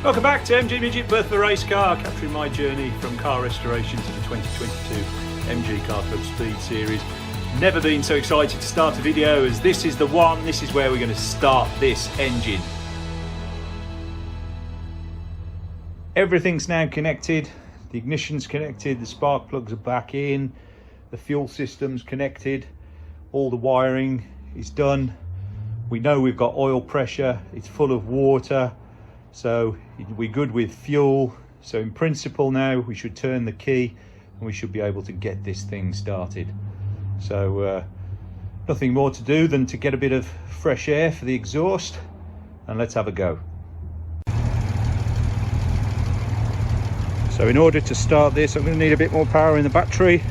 Welcome back to MG Midget, birth of a race car, capturing my journey from car restoration to the 2022 MG Car Club Speed Series. Never been so excited to start a video as this is the one. This is where we're going to start this engine. Everything's now connected. The ignition's connected, the spark plugs are back in, the fuel system's connected, all the wiring is done. We know we've got oil pressure, it's full of water, so we're good with fuel. So in principle now we should turn the key and we should be able to get this thing started. So nothing more to do than to get a bit of fresh air for the exhaust, and let's have a go. So in order to start this, I'm going to need a bit more power in the battery.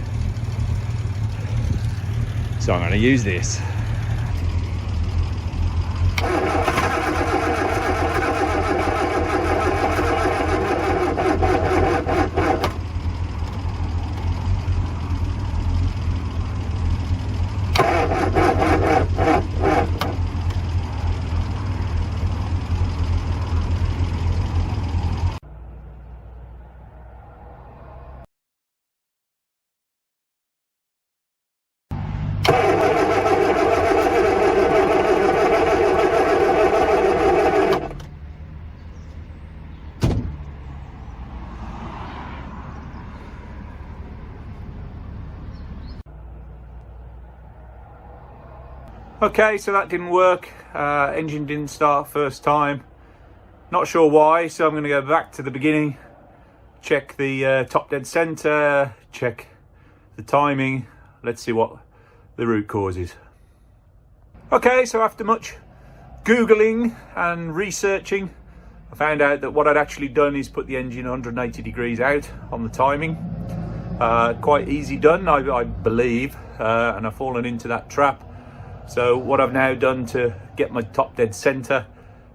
So I'm going to use this. Okay, so that didn't work. Engine didn't start first time. Not sure why, so I'm going to go back to the beginning, check the top dead center, check the timing. Let's see what the root cause is. Okay, so after much Googling and researching, I found out that what I'd actually done is put the engine 180 degrees out on the timing. Quite easy done, I believe, and I've fallen into that trap. So what I've now done to get my top dead center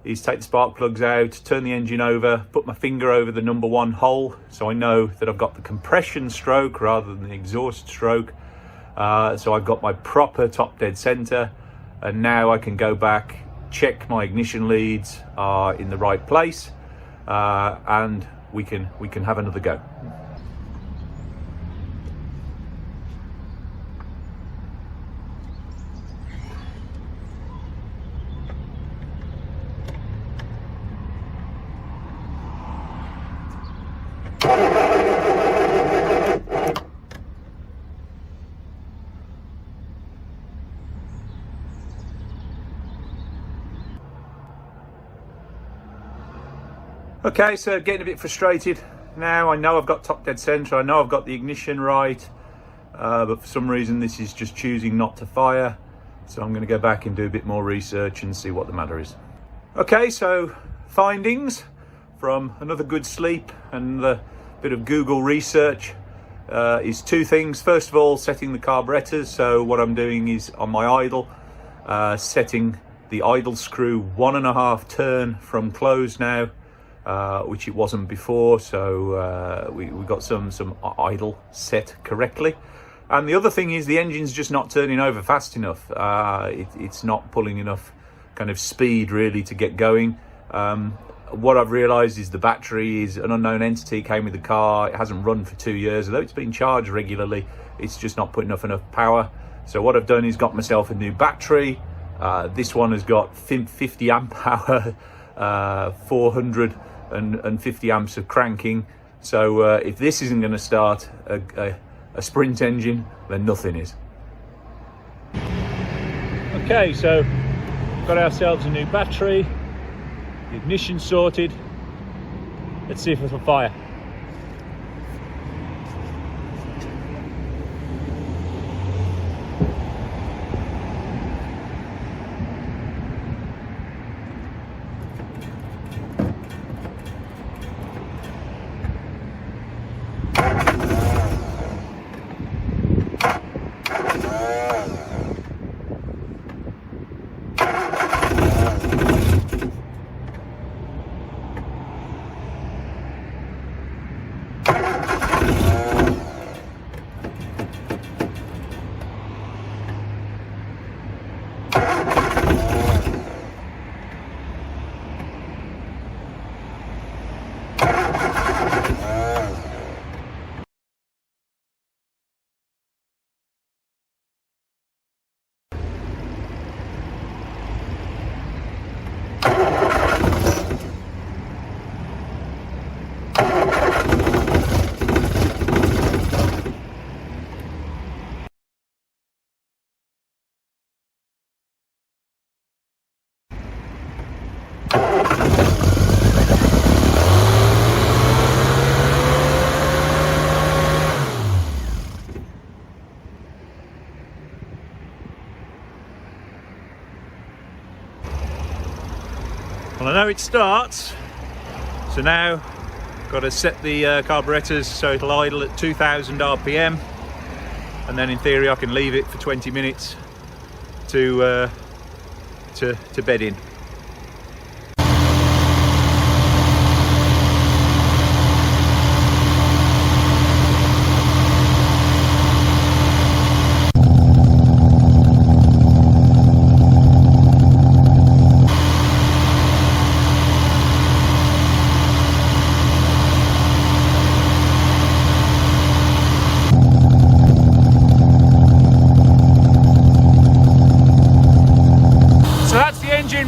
is take the spark plugs out, turn the engine over, put my finger over the number one hole, so I know that I've got the compression stroke rather than the exhaust stroke. So I've got my proper top dead center, and now I can go back, check my ignition leads are in the right place, and we can have another go. Okay, so getting a bit frustrated now. I know I've got top dead center, I know I've got the ignition right, but for some reason this is just choosing not to fire. So I'm going to go back and do a bit more research and see what the matter is. Okay, so findings from another good sleep and a bit of Google research is two things. First of all, setting the carburetors. So what I'm doing is on my idle, setting the idle screw 1.5 turn from closed now, which it wasn't before, so we got some idle set correctly. And the other thing is the engine's just not turning over fast enough. It's not pulling enough kind of speed really to get going. What I've realized is the battery is an unknown entity, came with the car. It hasn't run for 2 years, although it's been charged regularly. It's just not putting enough power. So what I've done is got myself a new battery. This one has got 50 amp hour, 450 amps of cranking. So if this isn't going to start a sprint engine, then nothing is. Okay, so got ourselves a new battery, the ignition sorted. Let's see if it'll fire. know it starts, so now got to set the carburetors so it'll idle at 2000 RPM, and then in theory I can leave it for 20 minutes to bed in.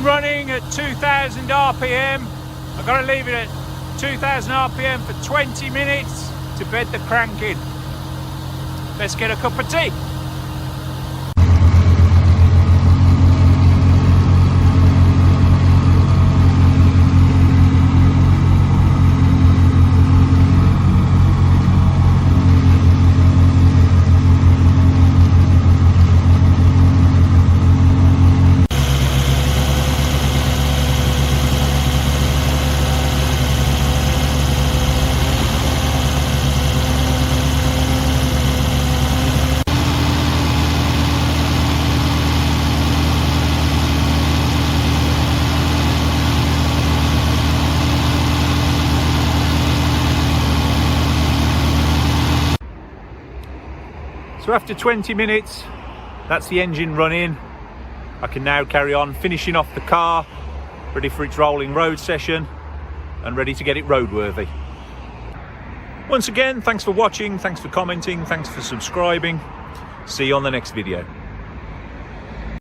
Running at 2000 RPM. I've got to leave it at 2000 RPM for 20 minutes to bed the crank in. Let's get a cup of tea. So after 20 minutes, that's the engine running. I can now carry on finishing off the car, ready for its rolling road session and ready to get it roadworthy. Once again, thanks for watching, thanks for commenting, thanks for subscribing. See you on the next video.